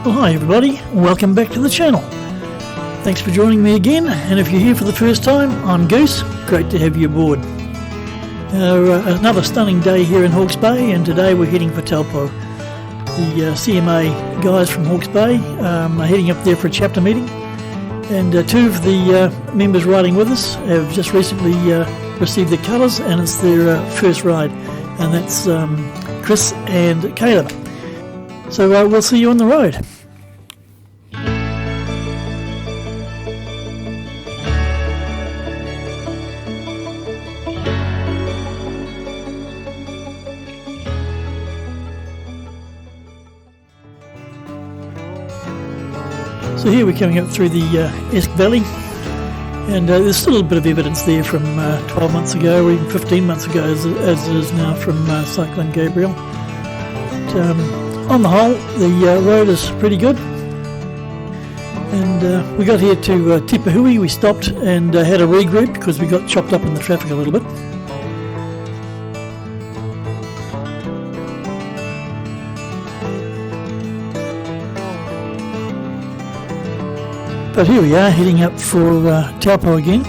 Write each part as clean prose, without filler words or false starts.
Well, hi everybody, welcome back to the channel. Thanks for joining me again, and if you're here for the first time, I'm Goose. Great to have you aboard. Another stunning day here in Hawke's Bay, and today we're heading for Taupo. The CMA guys from Hawke's Bay are heading up there for a chapter meeting, and two of the members riding with us have just recently received their colours, and it's their first ride, and that's Chris and Caleb. So we'll see you on the road. So here we're coming up through the Esk Valley, and there's still a little bit of evidence there from 12 months ago, or even 15 months ago, as it is now from Cyclone Gabriel. But, on the whole, the road is pretty good, and we got here to Tipahui. We stopped and had a regroup because we got chopped up in the traffic a little bit. But here we are, heading up for Taupo again,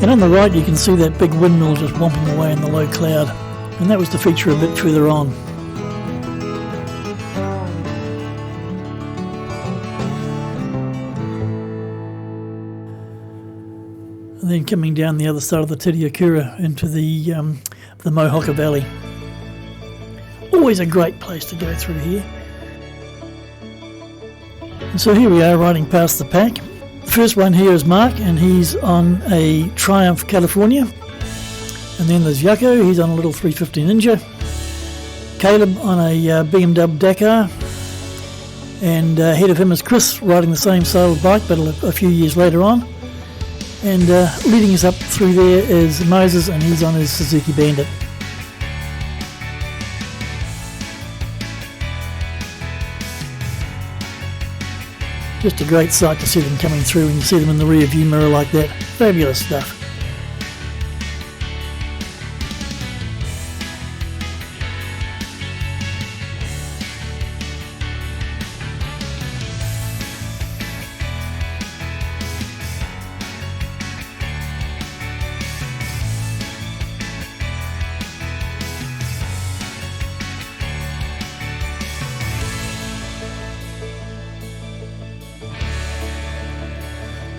and on the right you can see that big windmill just whomping away in the low cloud, and that was the feature a bit further on. And then coming down the other side of the Titiakura into the Mohoka Valley. Always a great place to go through here. And so here we are riding past the pack. The first one here is Mark, and he's on a Triumph California. And then there's Yucko, he's on a little 350 Ninja. Caleb on a BMW Dakar. And ahead of him is Chris riding the same saddle bike, but a few years later on. And leading us up through there is Moses, and he's on his Suzuki Bandit. Just a great sight to see them coming through, and you see them in the rear view mirror like that. Fabulous stuff.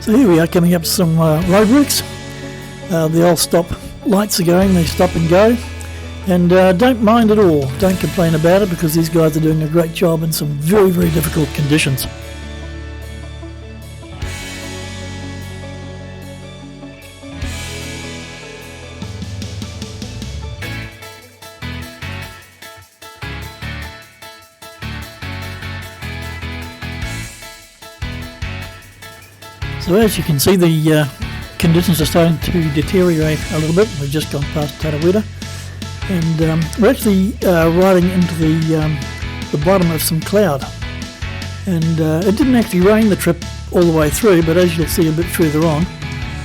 So here we are coming up to some roadworks. The old stop lights are going, they stop and go. And don't mind at all, don't complain about it, because these guys are doing a great job in some very, very difficult conditions. So as you can see, the conditions are starting to deteriorate a little bit. We've just gone past Tarawera, and we're actually riding into the bottom of some cloud. And it didn't actually rain the trip all the way through, but as you'll see a bit further on,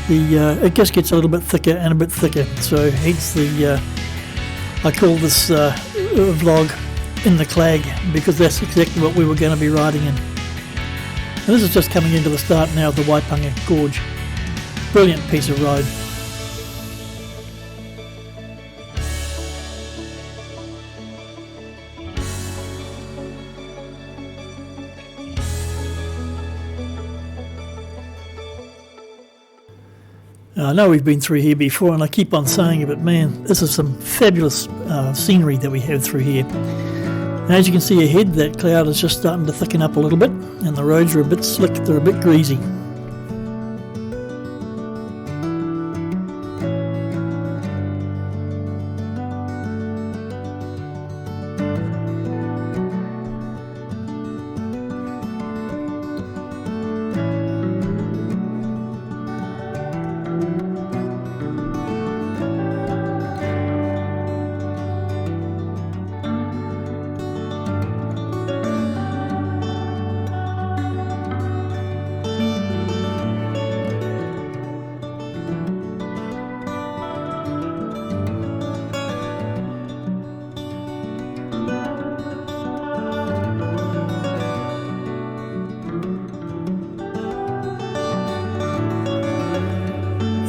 it just gets a little bit thicker and a bit thicker. So hence I call this vlog in the Clag, because that's exactly what we were going to be riding in. And this is just coming into the start now of the Waipunga Gorge. Brilliant piece of road. I know we've been through here before, and I keep on saying it, but man, this is some fabulous scenery that we have through here. And as you can see ahead, that cloud is just starting to thicken up a little bit, and the roads are a bit slick, they're a bit greasy.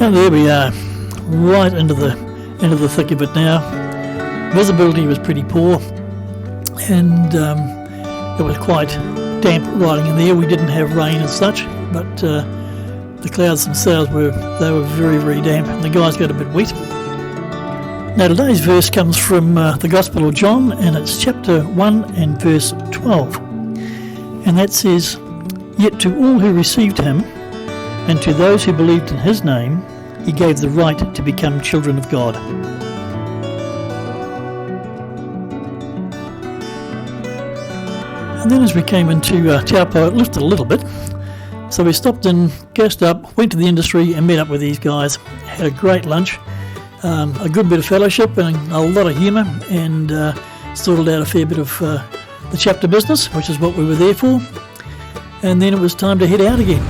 And there we are, right into the thick of it now. Visibility was pretty poor, and it was quite damp riding in there. We didn't have rain as such, but the clouds themselves were very, very damp, and the guys got a bit wet. Now today's verse comes from the Gospel of John, and it's chapter 1 and verse 12, and that says, "Yet to all who received him, and to those who believed in his name, he gave the right to become children of God." And then as we came into Taupo, it lifted a little bit. So we stopped and gassed up, went to the industry and met up with these guys. Had a great lunch, a good bit of fellowship and a lot of humour, and sorted out a fair bit of the chapter business, which is what we were there for. And then it was time to head out again.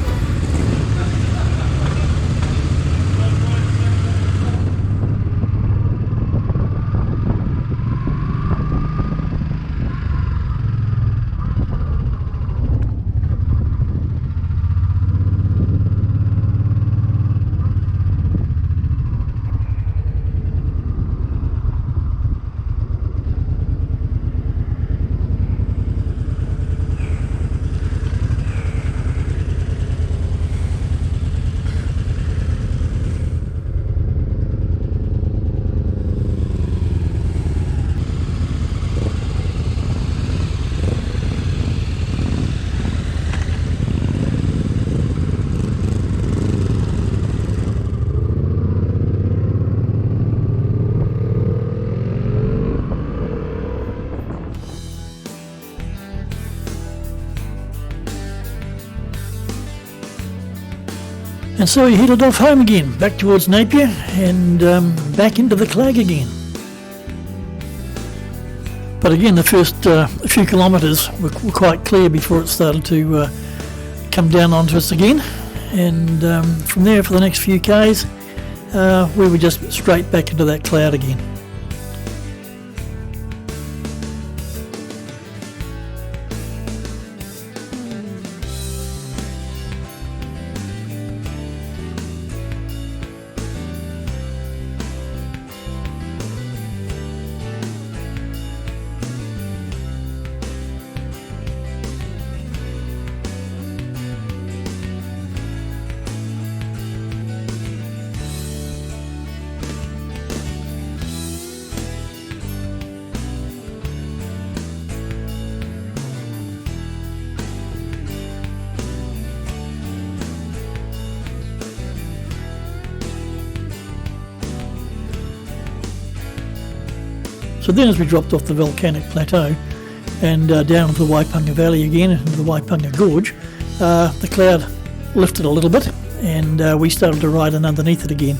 And so he headed off home again, back towards Napier, and back into the Clag again. But again, the first few kilometres were quite clear before it started to come down onto us again. And from there, for the next few Ks, we were just straight back into that cloud again. So then as we dropped off the volcanic plateau and down into the Waipunga Valley again, into the Waipunga Gorge, the cloud lifted a little bit, and we started to ride in underneath it again.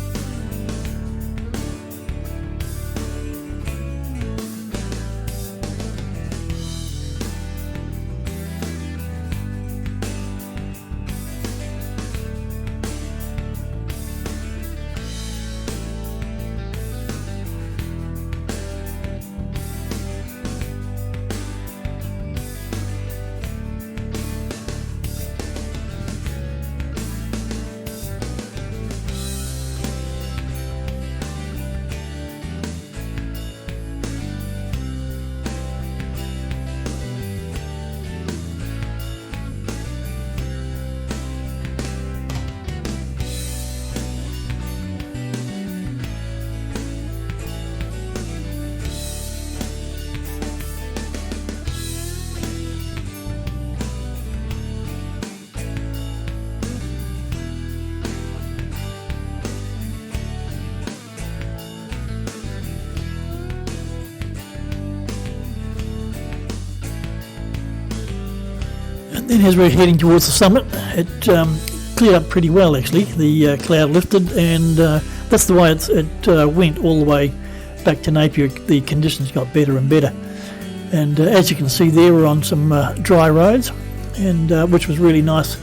Then as we're heading towards the summit, it cleared up pretty well actually. The cloud lifted, and that's the way it went all the way back to Napier. The conditions got better and better, and as you can see there, we're on some dry roads, and which was really nice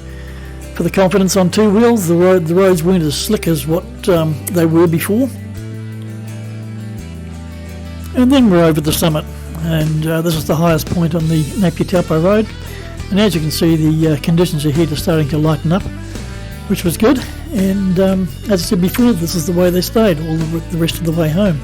for the confidence on two wheels. The roads weren't as slick as what they were before. And then we're over the summit, and this is the highest point on the Napier Taupo Road. And as you can see, the conditions ahead are starting to lighten up, which was good. And as I said before, this is the way they stayed all the rest of the way home.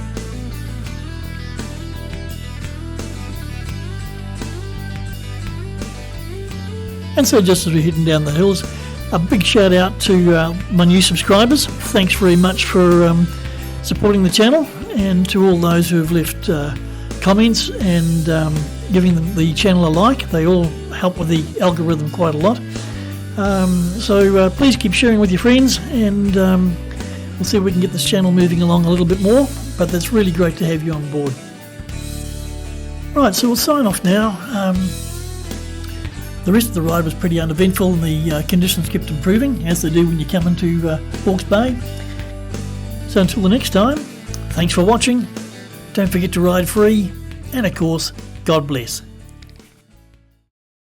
And so just as we're heading down the hills, a big shout out to my new subscribers. Thanks very much for supporting the channel, and to all those who have left comments and giving the channel a like. They all help with the algorithm quite a lot. So please keep sharing with your friends, and we'll see if we can get this channel moving along a little bit more, but that's really great to have you on board. Right, so we'll sign off now. The rest of the ride was pretty uneventful, and the conditions kept improving, as they do when you come into Hawke's Bay. So until the next time, thanks for watching. Don't forget to ride free, and of course, God bless.